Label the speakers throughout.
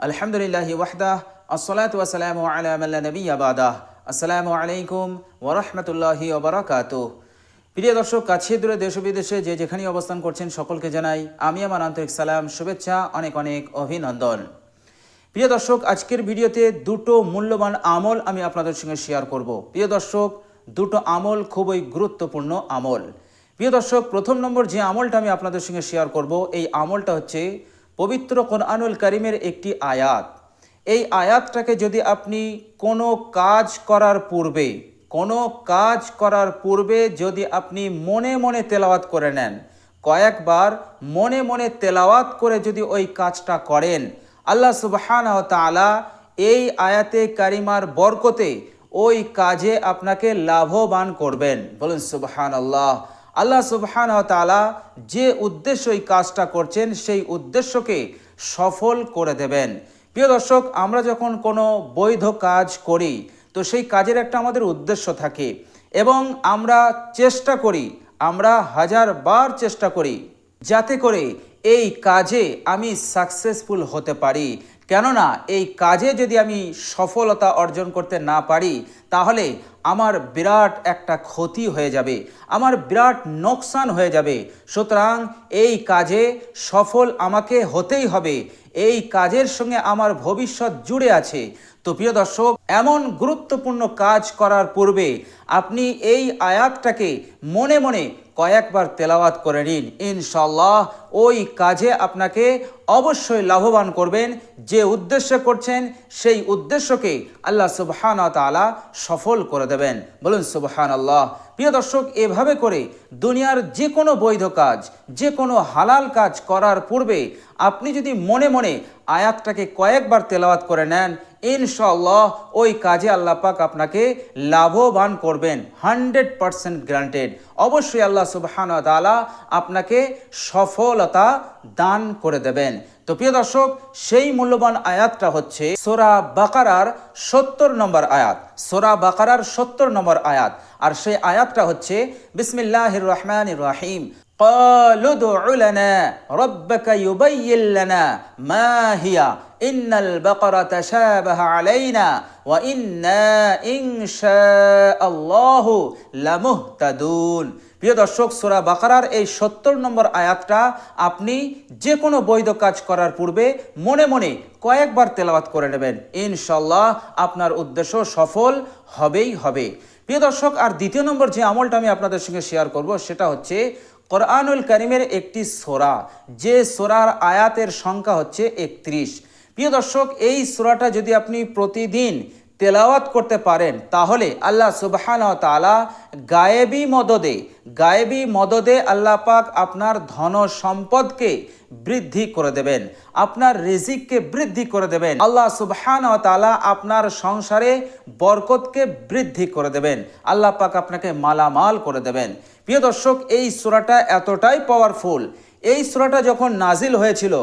Speaker 1: আলহামদুলিল্লাহি ওয়াহদাহ আসসালাতু ওয়াসসালামু আলা মান লা নাবিয়্যা বাদাহ। আসসালামু আলাইকুম ওয়া রাহমাতুল্লাহি ওয়া বারাকাতুহু। প্রিয় দর্শক, কাছে দূরে দেশ ও বিদেশে যে যেখানেই অবস্থান করছেন সকলকে জানাই আমি আমার আন্তরিক সালাম, শুভেচ্ছা, অনেক অনেক অভিনন্দন। প্রিয় দর্শক, আজকের ভিডিওতে দুটো মূল্যবান আমল আমি আপনাদের সঙ্গে শেয়ার করব। প্রিয় দর্শক, দুটো আমল খুবই গুরুত্বপূর্ণ আমল। প্রিয় দর্শক, প্রথম নম্বর যে আমলটা আমি আপনাদের সঙ্গে শেয়ার করব, এই আমলটা হচ্ছে পবিত্র কোরআনুল কারীমের একটি আয়াত। এই আয়াতটাকে যদি আপনি কোনো কাজ করার পূর্বে যদি আপনি মনে মনে তেলাওয়াত করে নেন, কয়েকবার মনে মনে তেলাওয়াত করে যদি ওই কাজটা করেন, আল্লাহ সুবহানাহু ওয়া তাআলা এই আয়াতে কারিমার বরকতে ওই কাজে আপনাকে লাভবান করবেন। বলুন সুবহানাল্লাহ। আল্লাহ সুবহানাহু ওয়া তাআলা যে উদ্দেশ্য এই কাজটা করছেন সেই উদ্দেশ্যকে সফল করে দেবেন। প্রিয় দর্শক, আমরা যখন কোনো বৈধ কাজ করি তো সেই কাজের একটা আমাদের উদ্দেশ্য থাকে এবং আমরা হাজারবার চেষ্টা করি যাতে করে এই কাজে আমি সাকসেসফুল হতে পারি। কেননা এই কাজে যদি আমি সফলতা অর্জন করতে না পারি তাহলে আমার বিরাট একটা ক্ষতি হয়ে যাবে, আমার বিরাট নোকসান হয়ে যাবে। সুতরাং এই কাজে সফল আমাকে হতেই হবে, এই কাজের সঙ্গে আমার ভবিষ্যৎ জুড়ে আছে। তো প্রিয় দর্শক, এমন গুরুত্বপূর্ণ কাজ করার পূর্বে আপনি এই আয়াতটাকে মনে মনে কয়েকবার তেলাওয়াত করে নিন। ইনশাআল্লাহ ওই কাজে আপনাকে অবশ্যই লাভবান করবেন। যে উদ্দেশ্যে করছেন সেই উদ্দেশ্যকে আল্লাহ সুবহানাহু ওয়া তাআলা সফল করে দেবেন। বলুন সুবহানাল্লাহ। প্রিয় দর্শক, এভাবে করে দুনিয়ার যে কোনো বৈধ কাজ, যে কোনো হালাল কাজ করার পূর্বে আপনি যদি মনে মনে আয়াতটাকে কয়েকবার তেলাওয়াত করে নেন, ইনশাআল্লাহ ওই কাজে আল্লাহ পাক আপনাকে লাভবান করবেন। 100% গ্যারান্টেড। অবশ্যই আল্লাহ সুবহানাহু ওয়া তাআলা আপনাকে সফলতা দান করে দেবেন। তো প্রিয় দর্শক, সেই মূল্যবান আয়াতটা হচ্ছে সূরা বাকারার 70 নম্বর আয়াত। সূরা বাকারার 70 নম্বর আয়াত। আর সেই আয়াতটা হচ্ছে বিসমিল্লাহির রহমানির রহিম। قالوا ادع لنا ربك يبين لنا ما هي إن البقرة تشابه علينا وإنا إن شاء الله لمهتدون। প্রিয় দর্শক, সূরা বাকারার এই 70 নম্বর আয়াতটা আপনি যে কোনো বৈধ কাজ করার পূর্বে মনে মনে কয়েকবার তেলাওয়াত করে নেবেন। ইনশাআল্লাহ আপনার উদ্দেশ্য সফল হবেই হবে। প্রিয় দর্শক, আর দ্বিতীয় নম্বর যে আমলটা আমি আপনাদের সঙ্গে শেয়ার করব সেটা হচ্ছে কোরআনুল কারীমের একটি সূরা, যে সূরার আয়াতের সংখ্যা হচ্ছে 31। প্রিয় দর্শক, এই সূরাটা যদি আপনি প্রতিদিন তেলাওয়াত করতে পারেন তাহলে আল্লাহ সুবহানাহু ওয়া তাআলা গায়েবী মদদে আল্লাহ পাক আপনার ধন সম্পদকে বৃদ্ধি করে দেবেন, আপনার রিজিককে বৃদ্ধি করে দেবেন। আল্লাহ সুবহানাহু ওয়া তাআলা আপনার সংসারে বরকতকে বৃদ্ধি করে দেবেন, আল্লাহ পাক আপনাকে মালামাল করে দেবেন। প্রিয় দর্শক, এই সূরাটা এতটাই পাওয়ারফুল। এই সূরাটা যখন নাজিল হয়েছিল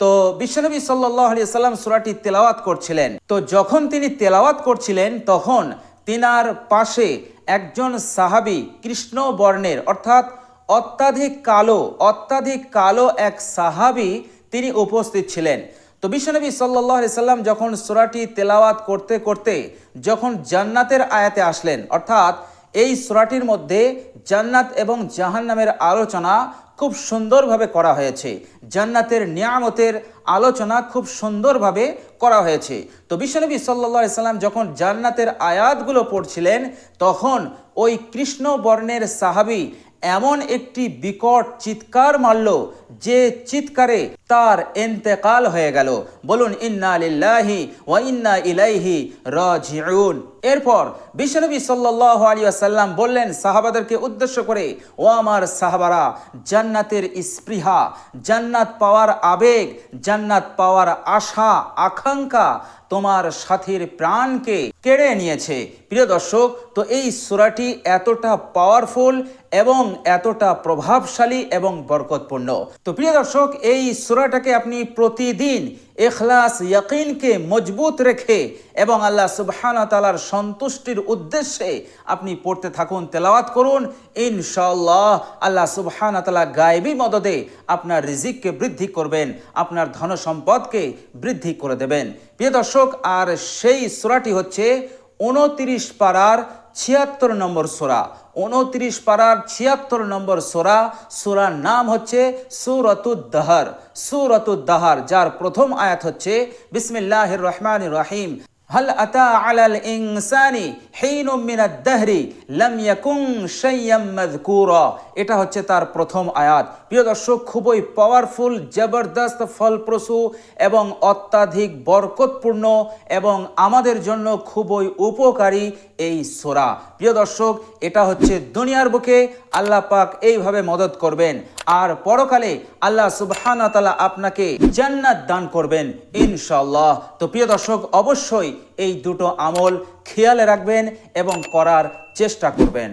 Speaker 1: তো বিশ্বনবী সাল্লাল্লাহু আলাইহি সাল্লাম সূরাটি তেলাওয়াত করছিলেন। তো যখন তিনি তেলাওয়াত করছিলেন তখন তিনার পাশে একজন সাহাবী, কৃষ্ণ বর্ণের অর্থাৎ অত্যাধিক কালো এক সাহাবী তিনি উপস্থিত ছিলেন। তো বিশ্বনবী সাল্লাল্লাহু আলাইহি সাল্লাম যখন সূরাটি তেলাওয়াত করতে করতে যখন জান্নাতের আয়াতে আসলেন, অর্থাৎ এই সূরাটির মধ্যে জান্নাত এবং জাহান্নামের আলোচনা খুব সুন্দরভাবে করা হয়েছে, জান্নাতের নিয়ামতের আলোচনা খুব সুন্দরভাবে করা হয়েছে। তো বিশ্বনবী সাল্লাল্লাহু আলাইহি সাল্লাম যখন জান্নাতের আয়াতগুলো পড়ছিলেন তখন ওই কৃষ্ণ বর্ণের সাহাবী এমন একটি বিকট চিৎকার মারল যে চিৎকারে তার ইন্তেকাল হয়ে গেল। বলুন ইন্না লিল্লাহি ওয়া ইন্না ইলাইহি রাজিউন। এরপর বিশ্বনবী সাল্লাল্লাহু আলাইহি ওয়াসাল্লাম বললেন সাহাবাদেরকে উদ্দেশ্য করে, ও আমার সাহাবারা, জান্নাতের স্পৃহা, জান্নাত পাওয়ার আবেগ, জান্নাত পাওয়ার আশা আকাঙ্ক্ষা তোমার সাথীর প্রাণকে কেড়ে নিয়েছে। প্রিয় দর্শক, তো এই সূরাটি এতটা পাওয়ারফুল, এবং এতটা প্রভাবশালী এবং বরকতপূর্ণ। তো প্রিয় দর্শক, এই সূরাটাকে আপনি প্রতিদিন ইখলাস ইয়াকিনকে মজবুত রেখে এবং আল্লাহ সুবহানাহু ওয়া তাআলার সন্তুষ্টির উদ্দেশ্যে আপনি পড়তে থাকুন, তেলাওয়াত করুন। ইনশাআল্লাহ আল্লাহ সুবহানাহু ওয়া তাআলা গায়বী মদদে আপনার রিজিককে বৃদ্ধি করবেন, আপনার ধন সম্পদকে বৃদ্ধি করে দেবেন। প্রিয় দর্শক, আর সেই সূরাটি হচ্ছে 29 পারার 76 নম্বর সূরা। 29 পারার 76 নম্বর সূরা। সূরার নাম হচ্ছে সূরাতুদ দাহর। সূরাতুদ দাহর, যার প্রথম আয়াত হচ্ছে বিসমিল্লাহির রহমানির রহিম। হাল আতা আলাল ইনসানি হিনুম মিনাদ দাহরি লাম ইয়াকুন শাইয়াম মাযকুরা। এটা হচ্ছে তার প্রথম আয়াত। প্রিয় দর্শক, খুবই পাওয়ারফুল, জবরদস্ত, ফলপ্রসূ এবং অত্যাধিক বরকতপূর্ণ এবং আমাদের জন্য খুবই উপকারী এই সূরা। প্রিয় দর্শক, এটা হচ্ছে দুনিয়ার বুকে আল্লাহ পাক এইভাবে মদদ করবেন, আর পরকালে আল্লাহ সুবহানাহু ওয়া তাআলা আপনাকে জান্নাত দান করবেন ইনশাআল্লাহ। তো প্রিয় দর্শক, অবশ্যই এই দুটো আমল খেয়ালে রাখবেন এবং করার চেষ্টা করবেন।